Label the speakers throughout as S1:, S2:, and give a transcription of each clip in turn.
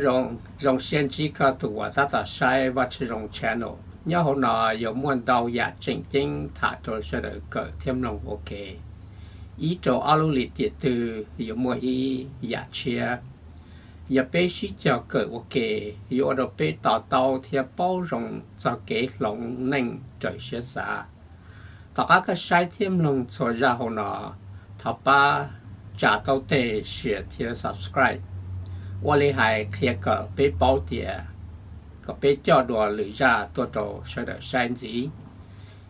S1: nhớ rong xem chỉ có tụi ta sai và chỉ rong channel nhớ hôm nọ有muốn đầu ya chỉnh chỉnh thả cho sẽ được cỡ thêm lòng ok ý chỗ alo lịch tiệt từ有muốn ý ya chia ya bé sĩ cho cỡ ok有đồ bé tàu thì bao rong cho cái lòng nền trời sẽ xa tất cả cái sai thêm lòng cho ra hôm nọ thọ ba trả tàu tệ sẽ thì subscribe 我哩係貼個俾寶碟，個俾叫多女家多多學的山子，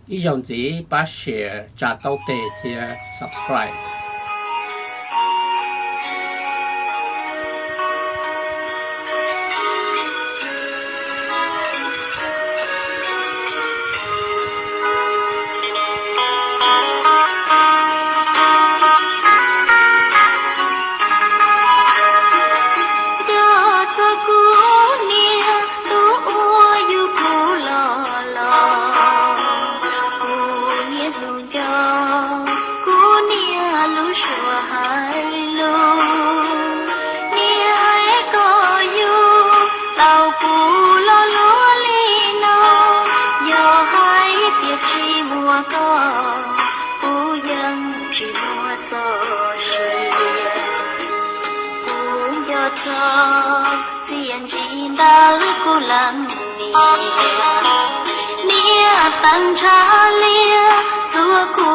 S1: 一種子把寫扎到地貼 subscribe。tăng
S2: cha lia tua cu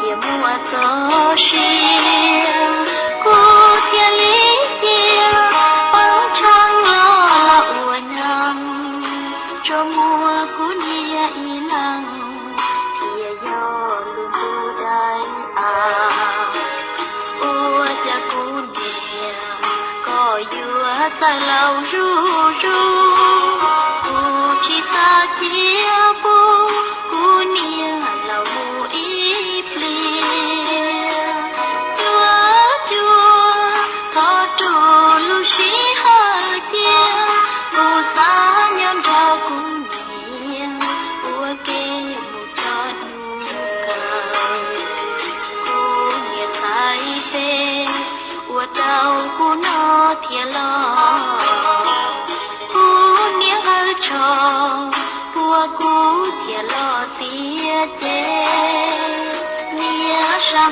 S2: kia mua cho xia cu kia lý kia băng trăng lo là uốn nắng cho mua cu nia y lăng kia yo lương tu đại ua cha cu nia có yua ta lâu ru ru cu chỉ sa chia bu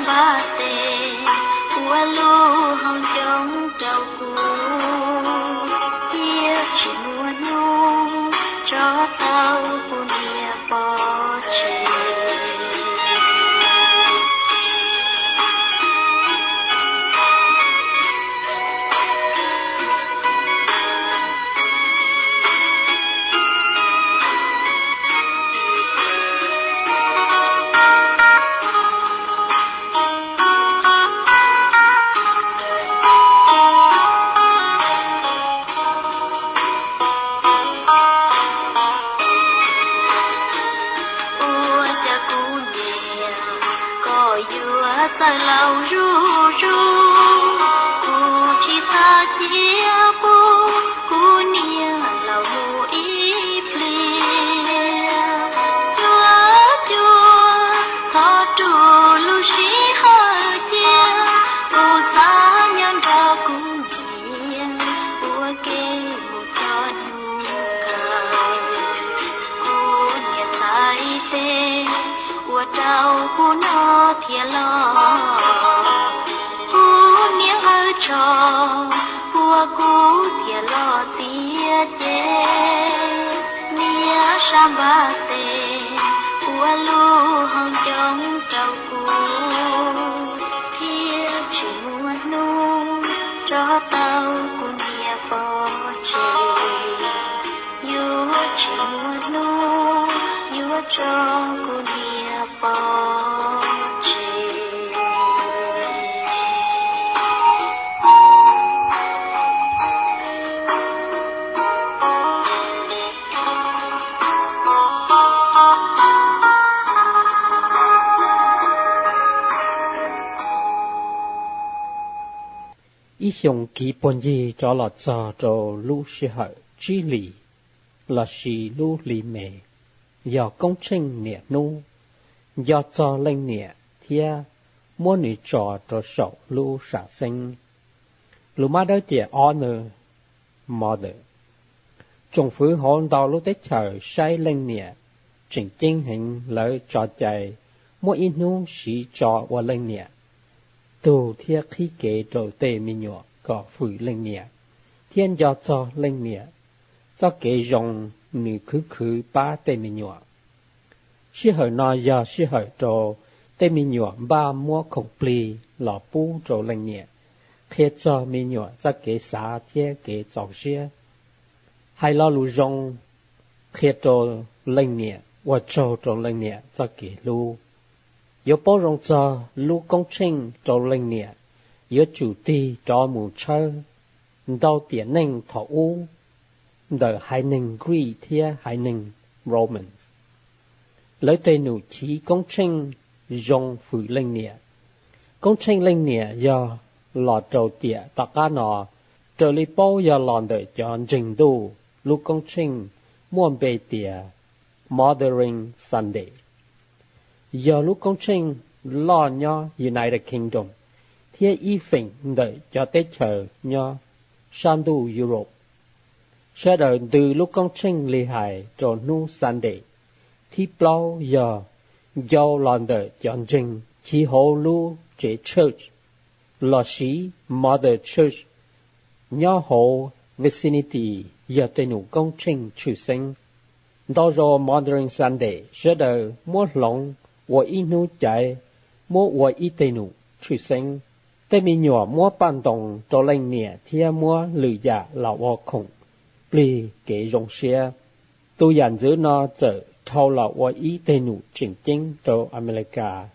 S2: ba tê ua lu hong trong trâu cu kia chỉ mua nu cho tao cu nia bỏ chê在老如如，不知啥结果，姑娘老母一片，着着他住路是好见，不啥人家姑娘，我给我做奴家，姑娘才对，我照顾那天了。của cú thiệt lo tiệt chế nia sam ba tê của lu hong trong trâu cú thiệt chỉ muốn nu cho tao của nia bỏ chê yêu chỉ muốn nu yêu cho của nia bỏ chê
S1: ý dùng kỹ bốn gì cho là cho lũ sĩ hậu trí lý là sĩ lũ lý mẹ do công trình nhẹ nu do cho lên nhẹ thia muốn nữ cho sầu lũ sản sinh lũ má đỡ tiệt honor mother. Trong phứ hôn đào lúc tết chờ say lên nè, trình chính hình lợi trò chạy, mỗi ít nụ sĩ trò và lên nè. Tù thiết khí kế đồ tê mi nhọ, có phứ lên nè. Thiên do cho lên nè, cho kế rộng nữ khứ ba tê mi nhọ. Sĩ hở nó do sĩ hở trò, tê mi nhọ ba mua khổng plì, lọ bú trò lên nè. Khi cho mi nhọ cho kế xá thiết kế trọng xưa. Hay lo lù rong khi trò lên nè, và trò lên nè cho kế lù. Yếu bó rong cho lù công trình trò lên nè, yếu chủ tì trò mù chơ, đau tiền nâng thọ u, đời hai nâng Greek thia hai nâng Romans. Lấy tên nụ chí công trình rong phử lên nè. Công trình lên nè do lọ trầu tỉa tạc cá nọ, trở lý bó do lòn đời chọn trình đu, lúc công trình muôn bề tỉa Mothering Sunday. Do lúc công trình lo nhỏ United Kingdom, thiết y phỉnh đợi cho Tết chờ nhỏ sang đu Europe. Sẽ đợi từ lúc công trình lì hải cho nu Sunday, thì bao do lòn đời chọn trình chỉ hồ lưu chế church, lò sĩ Mother Church, nhỏ hồ vicinity giờ tên nụ công trình chủ sinh. Đó rồi Mothering Sunday sẽ đợi mua lòng và ít nụ chạy, mua và ít tên nụ chủ sinh. Tên mình nhỏ mua bàn đồng cho lên nè thì mua lử giả là vô khủng. Bì kế rộng xe. Tôi dàn giữ nó trở thâu là và ít tên nụ chỉnh chính cho America.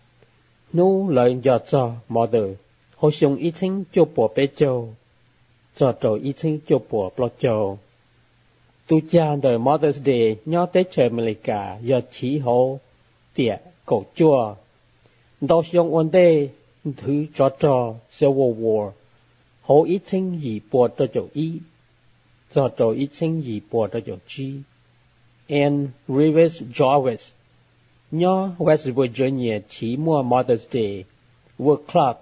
S1: Nụ lời do cho Mother. Hồ xung ít chính cho bộ bế châu. Cho trò ít chính cho bộ bó châu. Tu cha đời Mother's Day nhỏ Tết trời America do chỉ hồ tỉa cổ chua. Đó xong ổn đề thứ cho Civil War. Hồ ít chính gì bộ cho chỗ ý. Cho trò ít chính gì bộ cho chỗ chi. And Rivers Jarvis nhỏ West Virginia chỉ mua Mother's Day World Club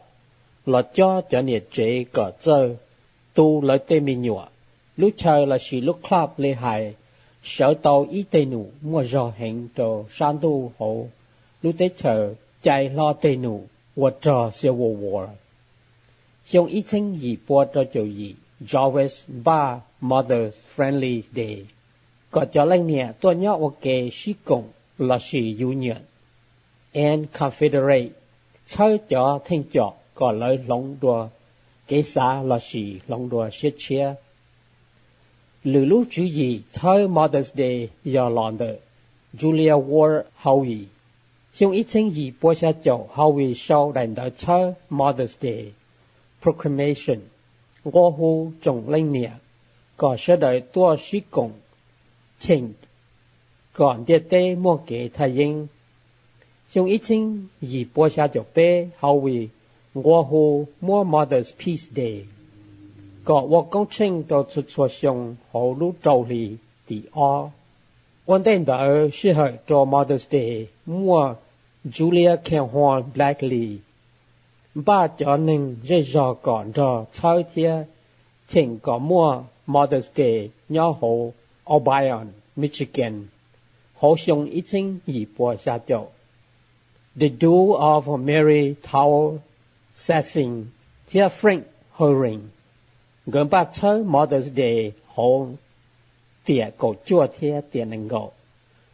S1: là cho nhiệt chế cỏ chơi. Tu lấy tên mình nhọ. Lúc chờ là chỉ lúc club lê hải, sở tàu ý tê nụ mua rò hình trò sang tu hộ. Lúc tế chờ chạy lo tê nụ và trò Civil War. Xong ý chính gì bố cho chỗ gì, Jarvis ba Mother's Friendly Day. Có cho lên nè tôi nhớ ở kê sĩ cộng là sĩ Union and Confederate. Chơi cho thanh chọ có lời lòng đùa, kế xa là sĩ lòng đùa siết chia. Lữ lúc chú gì chơi Mother's Day do lòn đợi, Julia Ward Howe. Xong ít chính gì bố xa chậu Howe sau đành đợi chơi Mother's Day Proclamation. Ngô hù trồng lên nè, có sẽ đợi tua sĩ cộng, chỉnh, còn địa tế mua kế thay yên. Xong ít chính gì bố xa chậu bê Howe, ngô hù mua Mother's Peace Day. Có vô công trình đồ xuất xuất xong hồ lưu trâu lì tỷ o. Vấn đề đó sẽ hợp cho Mother's Day mua Julia Calhoun Blackley. Ba cho nên dễ dò còn cho chơi thịa chỉnh có mua Mother's Day nhỏ hồ Albion, Michigan. Hồ xong ít chính dì bùa xa chậu. The Duel of Mary Tower Sassing thịa Frank Herring. Gần ba chơi Mother's Day hồ tỉa cổ chua thịa tỉa nâng gộ.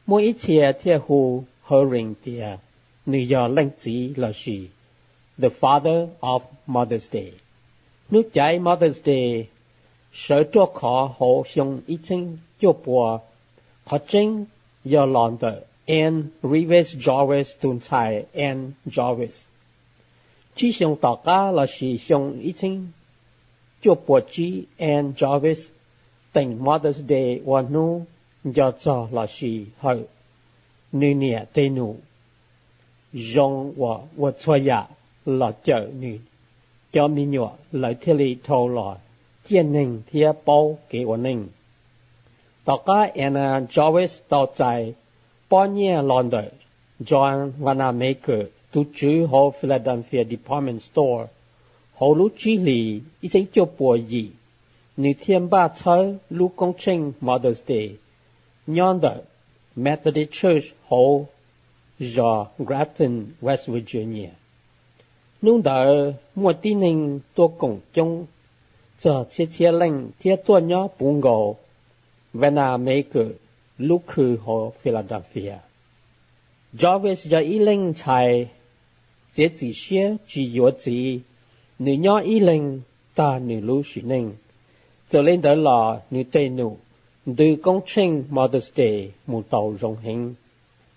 S1: Mỗi ít thịa hù Herring tỉa nữ do lãnh chí là gì. The father of Mother's Day. Nước chạy Mother's Day sở cho khó hồ xong ít chính cho bùa khó chính do lòn tờ and Rivers Jarvis tuần thải and Jarvis. Chỉ xong tỏ cá là gì xong ít chính cho bùa chí and Jarvis tình Mother's Day và nu do cho là gì hơi nữ nịa tê nụ dòng và chua dạ là chợ nữ cho mình nhỏ lại thế lý thâu lò chiên ninh thịa bao kế ổn ninh. Tỏ cá Anna Jarvis tàu chạy bao nhiêu lòn đời John Wanamaker tu chữ hồ Philadelphia Department Store hồ lúc chí lì ít chính cho bùa gì Nữ thiên ba chơi lúc công trình Mother's Day, nhon đợi Methodist Church Hall, do Grafton, West Virginia. Nung đợi một tin hình tôi cùng chung, giờ chia lệnh thiết tôi nhớ bùng gồ, Vanna Maker, lúc khử hồ Philadelphia. Jarvis giờ ý lệnh chạy, dễ chỉ xế chỉ yếu chỉ, nữ nhớ ý lệnh ta nữ lưu sĩ ninh. Giờ lên đó là nữ tây nữ, từ công trình Mother's Day một tàu rộng hình.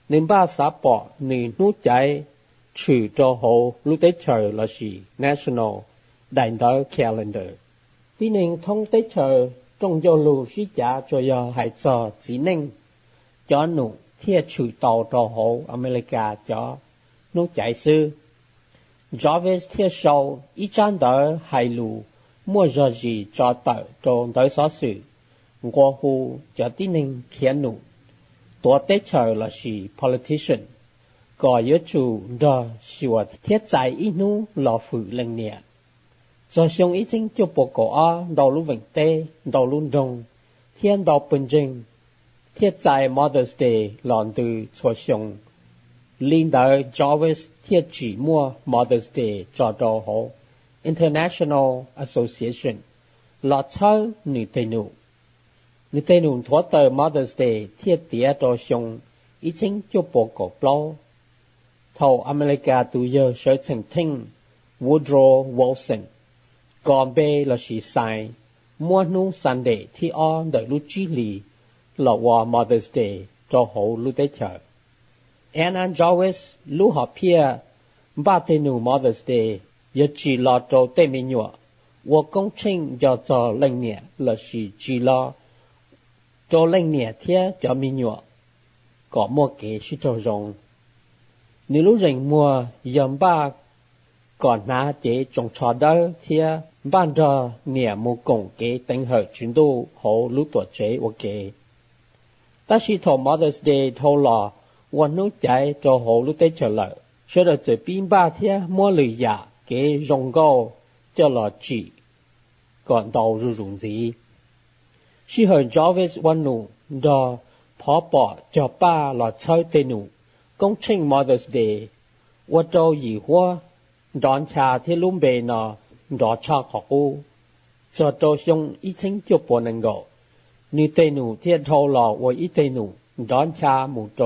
S1: Nên ba xã bỏ nữ nút chạy, trừ cho hồ lúc tới trời là gì National Đại đạo Calendar. Vì nên thông tới trời trong dô lưu sĩ trả cho giờ hãy cho chỉ ninh. Cho nữ thiết trừ tàu cho hồ America cho nút chạy sư. Jarvis thiết sau ý chán đỡ hãy lưu mua giờ gì cho tờ trong tới xóa sự. Qua hù cho tín ninh khiến nụ. Tổ tế trời là gì politician. Có yếu chủ đó xua thiết giải ý nụ lò phụ lên nè. Do xong ý chính cho bộ cổ á đầu lúc vệnh tê, đầu lúc rồng, thiên đầu bình trình. Thiết giải Mother's Day lòn từ cho xong. Linh đời Jarvis thiết chỉ mua Mother's Day cho đồ hộ. International Association là chơi nữ tây nữ. Nữ tây nữ thua tờ Mother's Day thiết tía đồ xong ý chính cho bộ cổ bó. Thầu America tù giờ sở thành thinh Woodrow Wilson. Còn bê là sĩ sai mua nung Sunday thì on đợi lúc chí lì là hòa Mother's Day cho hộ lúc tế chờ. Anna Jarvis lúc họ phía ba tây nữ Mother's Day giờ chỉ lo cho tây mình nhựa, và công trình cho lệnh nhẹ là chỉ lo cho lệnh nhẹ thế cho mình nhựa, có một cái sự cho rong. Nếu lúc rảnh mùa dầm ba còn ná chế trong trò đó thì ban giờ nhẹ một công cái tính hợp chuyển đồ hộ lúc tuổi chế ok. Ta chỉ thầu Mother's Day thầu làวันนู้นใจจะหลุดได้เฉลยเชื่อจะปีนบ้าเทียมัวเลยอยากเกยรงก็จะหล่อจีก่อนเรารู้รงจีชื่อเหรอจอร์วิสวันนู้นดอพอปอจะป้าหล่อใช้เตนูกงเชิง Mother's Day ว่าเจ้าหญิงหัวดอนชาที่ลุ่มเบนอดอชาขอกูจะโตชงอีชิงจุบปนังโกนี่เตนูที่เราหล่อว่าอีเตนูดอนชาหมู่โต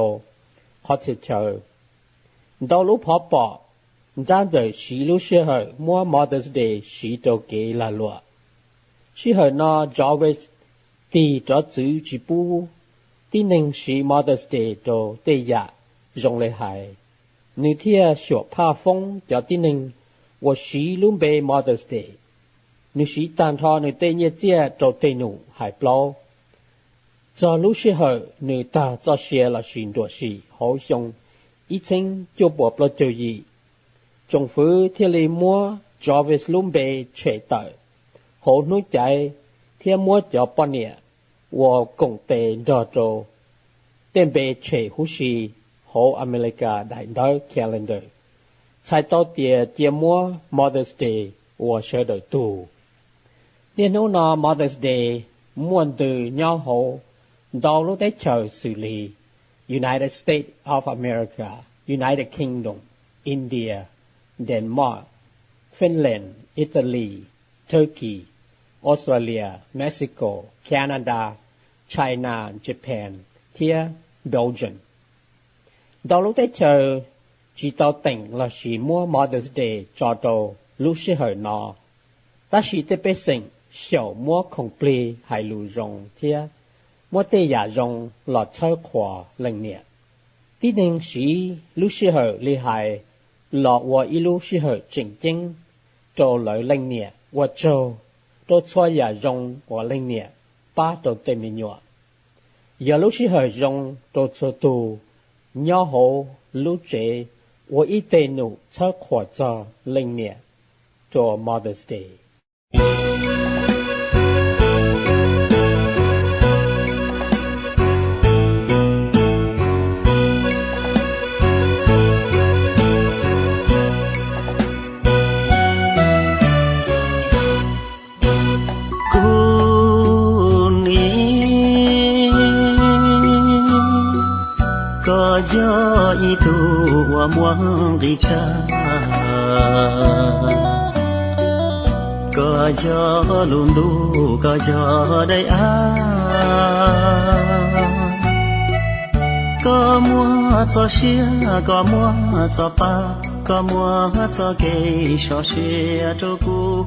S1: khó chịu chờ. Đâu lúc họ bỏ, dàn đời xí lúc xí hở mua Mother's Day xí cho kế là lụa. Xí hở nó Jarvis tì cho chữ chỉ bù, tì nâng xí Mother's Day cho tê dạ, rộng lệ hại. Nữ thia sửa pha phong cho tì nâng, và xí lúc bê Mother's Day. Nữ xí tàn thọ nữ tê nhẹ chia cho tê nụ hại plau. Cho lúc xí hở nữ ta cho xìa là xuyên đùa xì hậu xong ý chính cho bộ bó châu gì. Trong phủ thiết lý mua Jarvis lúc bê trẻ tờ. Hậu nối chạy thiết mua cho bọn nịa và công tế đỏ trô. Tên bê trẻ hú xì hậu America đại đới calendar. Chạy tàu tìa mua Mother's Day và sơ đời tù. Nên nô nọ Mother's Day muôn từ nhau hậu đào lúc đấy chờ xử lý United States of America, United Kingdom, India, Denmark, Finland, Italy, Turkey, Australia, Mexico, Canada, China, Japan, here Belgium. Đào lúc đấy chờ chỉ tao tỉnh là chỉ mua Mother's Day cho đồ lúc sẽ hỏi nó. Ta chỉ tế bế sinh xảo mua không plê hay lù rong here. Mua tê giả rong lọt chơi khỏa lần nè. Tí nên sĩ lúc sĩ hở lì hài lọt và ý lúc sĩ hở chỉnh chính cho lợi lần nè và cho cho giả rong và lần nè ba đồ tê mì nhọ. Giờ lúc sĩ hở rong cho tù nhỏ hộ lúc chế và ý tê nụ chơi khỏa cho lần nè cho Mother's Day.
S3: gió y tu hoa muang đi cha có gió luôn đủ có gió đây có mua cho xia có mua cho pa có mua cho cây cho xia cho cũ